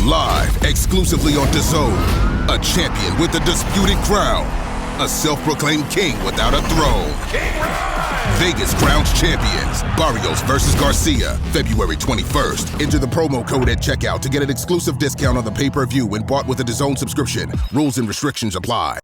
Live exclusively on DAZN. A champion with a disputed crown. A self-proclaimed king without a throne. Vegas crowns champions. Barrios versus Garcia, February 21st. Enter the promo code at checkout to get an exclusive discount on the pay-per-view when bought with a DAZN subscription. Rules and restrictions apply.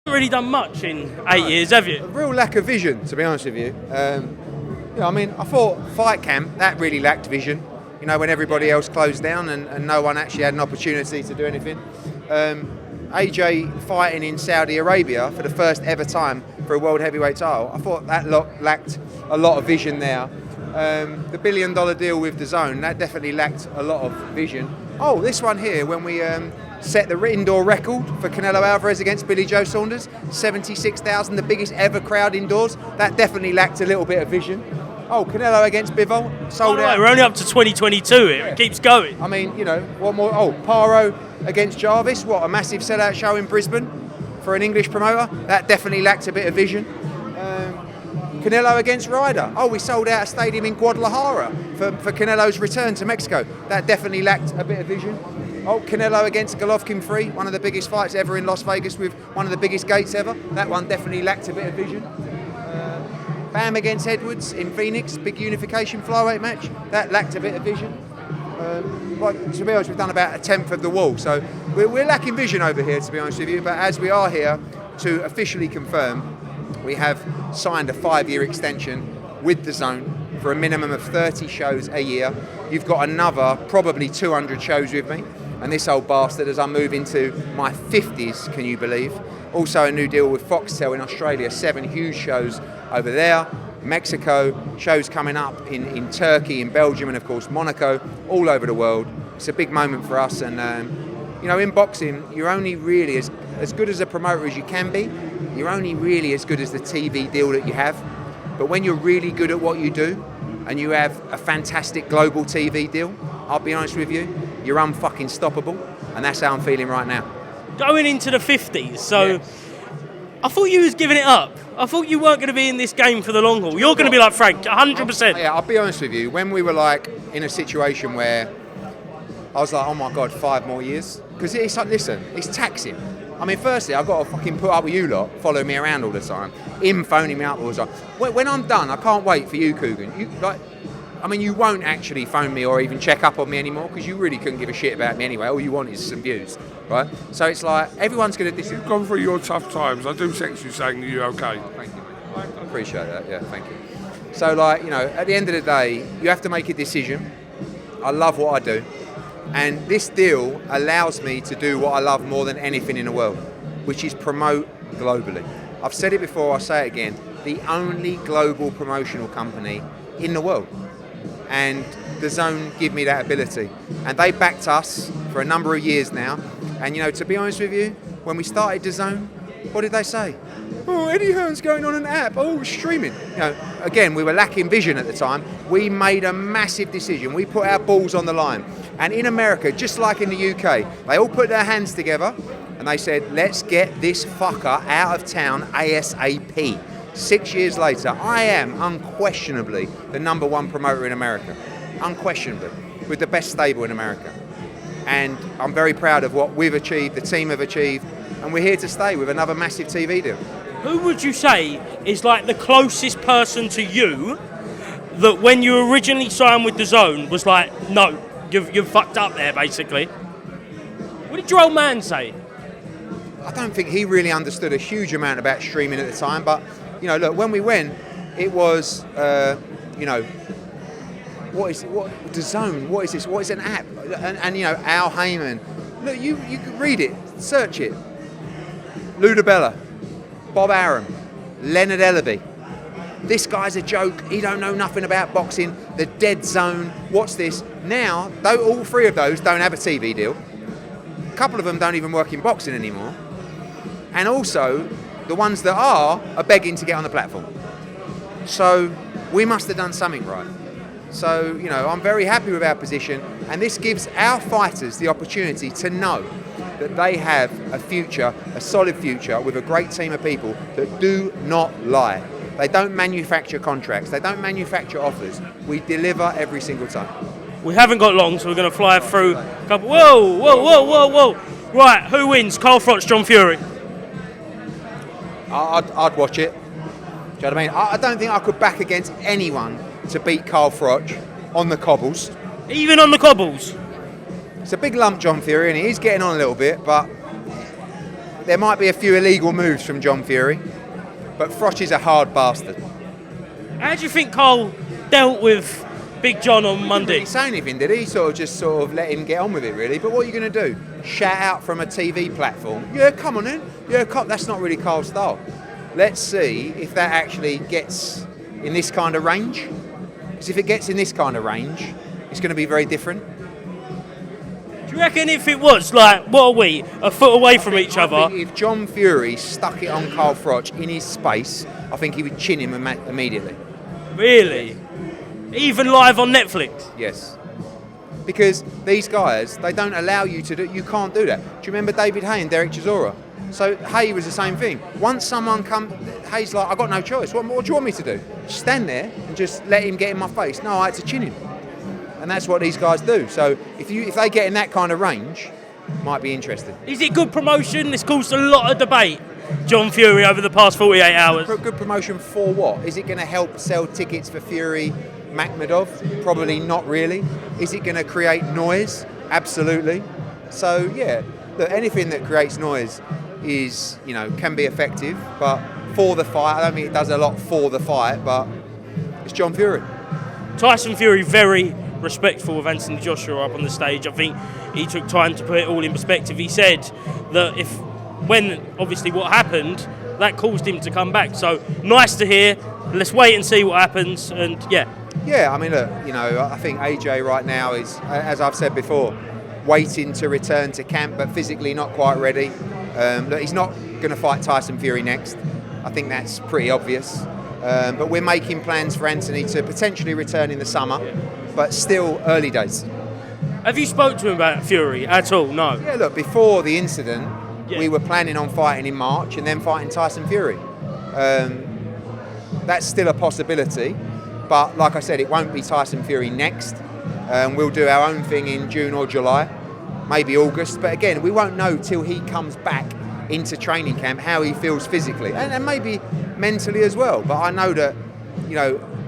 Really done much in 8 years, have you? A real lack of vision, to be honest with you. I thought Fight Camp, that really lacked vision. You know, when everybody else closed down and no one actually had an opportunity to do anything. AJ fighting in Saudi Arabia for the first ever time for a world heavyweight title, I thought that lacked a lot of vision there. The $1 billion deal with DAZN, that definitely lacked a lot of vision. Oh, this one here, when we set the indoor record for Canelo Alvarez against Billy Joe Saunders, 76,000, the biggest ever crowd indoors. That definitely lacked a little bit of vision. Oh, Canelo against Bivol, sold out. We're only up to 2022 here. It keeps going. I mean, you know, what more? Oh, Paro against Jarvis, what a massive sellout show in Brisbane for an English promoter. That definitely lacked a bit of vision. Canelo against Ryder. Oh, we sold out a stadium in Guadalajara for Canelo's return to Mexico. That definitely lacked a bit of vision. Oh, Canelo against Golovkin 3, one of the biggest fights ever in Las Vegas with one of the biggest gates ever. That one definitely lacked a bit of vision. Bam against Edwards in Phoenix, big unification flyweight match. That lacked a bit of vision. To be honest, we've done about a tenth of the wall, so we're lacking vision over here, to be honest with you. But as we are here to officially confirm, we have signed a 5-year extension with DAZN for a minimum of 30 shows a year. You've got another probably 200 shows with me. And this old bastard, as I move into my 50s, can you believe? Also a new deal with Foxtel in Australia, 7 huge shows over there. Mexico, shows coming up in Turkey, in Belgium, and of course Monaco, all over the world. It's a big moment for us. And you know, in boxing, you're only really as good as a promoter as you can be. You're only really as good as the TV deal that you have. But when you're really good at what you do, and you have a fantastic global TV deal, I'll be honest with you, you're unfucking stoppable, and that's how I'm feeling right now. Going into the 50s, so I thought you was giving it up. I thought you weren't going to be in this game for the long haul. You're going to be like Frank, 100%. Yeah, I'll be honest with you, when we were like in a situation where I was like, oh my God, 5 more years? Because it's like, listen, it's taxing. I mean, firstly, I've got to fucking put up with you lot, following me around all the time, him phoning me up all the time. When I'm done, I can't wait for you, Coogan. You won't actually phone me or even check up on me anymore because you really couldn't give a shit about me anyway. All you want is some views, right? So it's like, everyone's going to... You've gone through your tough times. I do text you saying you're okay. Oh, thank you, mate. I appreciate that, yeah, thank you. So, like, you know, at the end of the day, you have to make a decision. I love what I do. And this deal allows me to do what I love more than anything in the world, which is promote globally. I've said it before, I'll say it again. The only global promotional company in the world. And DAZN give me that ability. And they backed us for a number of years now. And, you know, to be honest with you, when we started DAZN, what did they say? Oh, Eddie Hearn's going on an app. Oh, streaming. You know, again, we were lacking vision at the time. We made a massive decision. We put our balls on the line. And in America, just like in the UK, they all put their hands together and they said, let's get this fucker out of town ASAP. 6 years later, I am unquestionably the #1 promoter in America. Unquestionably. With the best stable in America. And I'm very proud of what we've achieved, the team have achieved, and we're here to stay with another massive TV deal. Who would you say is like the closest person to you that when you originally signed with DAZN was like, no, you've fucked up there, basically? What did your old man say? I don't think he really understood a huge amount about streaming at the time, but, you know, look, when we went, it was, you know, what DAZN, what is this, what is an app? And you know, Al Heyman, look, you can read it, search it. Lou DiBella, Bob Arum, Leonard Ellaby. This guy's a joke, he don't know nothing about boxing, the dead zone, what's this? Now, though all 3 of those don't have a TV deal, a couple of them don't even work in boxing anymore, and also, the ones that are begging to get on the platform. So, we must have done something right. So, you know, I'm very happy with our position, and this gives our fighters the opportunity to know that they have a future, a solid future, with a great team of people that do not lie. They don't manufacture contracts. They don't manufacture offers. We deliver every single time. We haven't got long, so we're going to fly through a couple. Whoa. Right, who wins? Carl Froch, John Fury? I'd watch it. Do you know what I mean? I don't think I could back against anyone to beat Carl Froch on the cobbles. Even on the cobbles? It's a big lump, John Fury, and he is getting on a little bit, but there might be a few illegal moves from John Fury. But Froch is a hard bastard. How do you think Carl dealt with Big John on Monday? He didn't say anything, did he? Just let him get on with it, really. But what are you going to do? Shout out from a TV platform? Yeah, come on in. Yeah, that's not really Carl's style. Let's see if that actually gets in this kind of range. Because if it gets in this kind of range, it's going to be very different. Do you reckon if it was, like, what are we, a foot away from each other? I think if John Fury stuck it on Carl Froch in his space, I think he would chin him immediately. Really? Even live on Netflix? Yes. Because these guys, they don't allow you to do, you can't do that. Do you remember David Hay and Derek Chisora? So Hay was the same thing. Once someone Hay's like, I've got no choice. What do you want me to do? Stand there and just let him get in my face? No, I had to chin him. And that's what these guys do. So if they get in that kind of range, might be interesting. Is it good promotion? It's caused a lot of debate, John Fury, over the past 48 hours. Good promotion for what? Is it going to help sell tickets for Fury Makhmedov? Probably not really. Is it going to create noise? Absolutely. So yeah, look, anything that creates noise is, can be effective, but for the fight, I don't think it does a lot for the fight, but it's John Fury. Tyson Fury, very respectful of Anthony Joshua up on the stage. I think he took time to put it all in perspective. He said that when obviously what happened, that caused him to come back. So nice to hear. Let's wait and see what happens. And yeah. Yeah, I mean, look, I think AJ right now is, as I've said before, waiting to return to camp, but physically not quite ready. Look, he's not going to fight Tyson Fury next. I think that's pretty obvious. But we're making plans for Anthony to potentially return in the summer, but still early days. Have you spoke to him about Fury at all? No. Yeah, look, before the incident, we were planning on fighting in March and then fighting Tyson Fury. That's still a possibility, but like I said, it won't be Tyson Fury next. We'll do our own thing in June or July, maybe August, but again, we won't know till he comes back into training camp how he feels physically and maybe mentally as well. But I know that,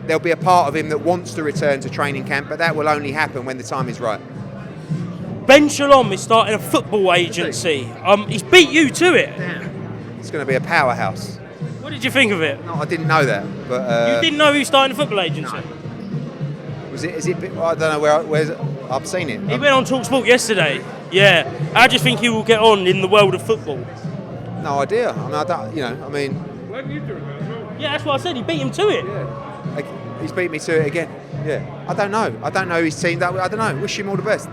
there'll be a part of him that wants to return to training camp, but that will only happen when the time is right. Ben Shalom is starting a football agency. He's beat you to it. Damn. It's going to be a powerhouse. What did you think of it? No, I didn't know that. But you didn't know he was starting a football agency? No. Is it? I don't know where's it? I've seen it. He went on TalkSport yesterday. Yeah. How do you think he will get on in the world of football? No idea. I mean, I don't. When you do it as well. Yeah, that's what I said. He beat him to it. Yeah. He's beat me to it again. Yeah. I don't know. I don't know his team that way. I don't know. Wish him all the best.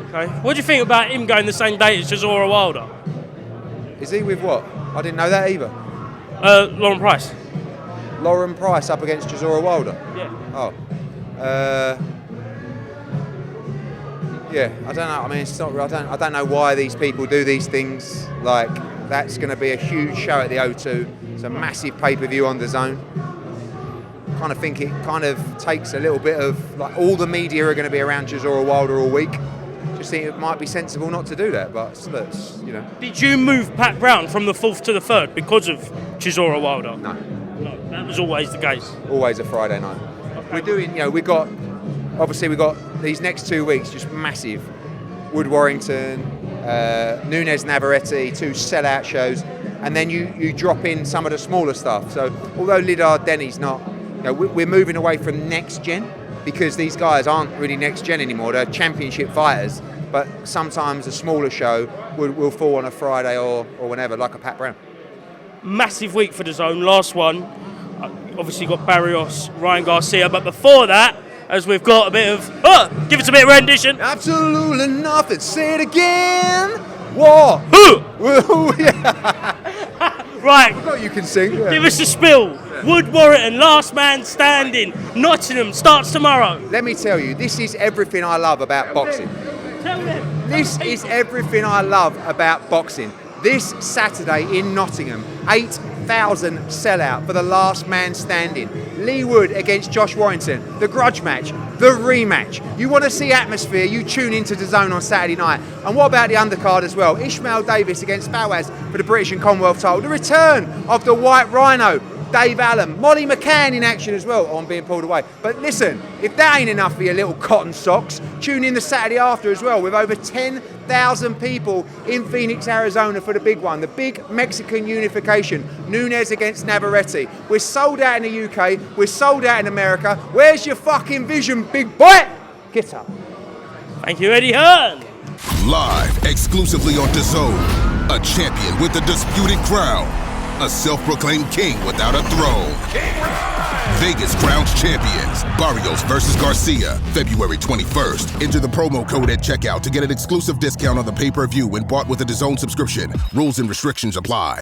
Okay. What do you think about him going the same day as Chisora Wilder? Is he with what? I didn't know that either. Lauren Price. Lauren Price up against Chisora Wilder. Yeah. Oh. Yeah. I don't know. I mean, it's not. I don't know why these people do these things. Like, that's going to be a huge show at the O2. It's a massive pay-per-view on DAZN. Kind of think it kind of takes a little bit of, like, all the media are going to be around Chisora Wilder all week. Just think it might be sensible not to do that, but it's, Did you move Pat Brown from the 4th to the 3rd because of Chisora Wilder? No, that was always the case. Always a Friday night. Okay. We're doing, we've got these next 2 weeks just massive. Wood Warrington, Nunes Navarrete, 2 sellout shows, and then you drop in some of the smaller stuff. So although Lidard Denny's not, we're moving away from next gen, because these guys aren't really next gen anymore. They're championship fighters, but sometimes a smaller show will fall on a Friday or whenever, like a Pat Brown. Massive week for DAZN. Last one, obviously got Barrios, Ryan Garcia, but before that, as we've got a bit of, give us a bit of rendition. Absolutely nothing. Say it again. War. Right. Well, you can sing. Yeah. Give us a spill. Wood Warrington, last man standing. Nottingham starts tomorrow. Let me tell you, this is everything I love about boxing. Tell them. This is everything I love about boxing. This Saturday in Nottingham, 8,000 sellout for the last man standing. Lee Wood against Josh Warrington, the grudge match, the rematch. You want to see atmosphere, you tune into DAZN on Saturday night. And what about the undercard as well? Ishmael Davis against Fawaz for the British and Commonwealth title. The return of the White Rhino, Dave Allen, Molly McCann in action as well. Oh, I'm being pulled away. But listen, if that ain't enough for your little cotton socks, tune in the Saturday after as well with over 10,000 people in Phoenix, Arizona for the big one, the big Mexican unification, Nunes against Navarrete. We're sold out in the UK, we're sold out in America. Where's your fucking vision, big boy? Get up. Thank you, Eddie Hearn. Live exclusively on DAZN, a champion with a disputed crown, a self-proclaimed king without a throne. Vegas crowns champions, Barrios versus Garcia, February 21st. Enter the promo code at checkout to get an exclusive discount on the pay-per-view when bought with a DAZN subscription. Rules and restrictions apply.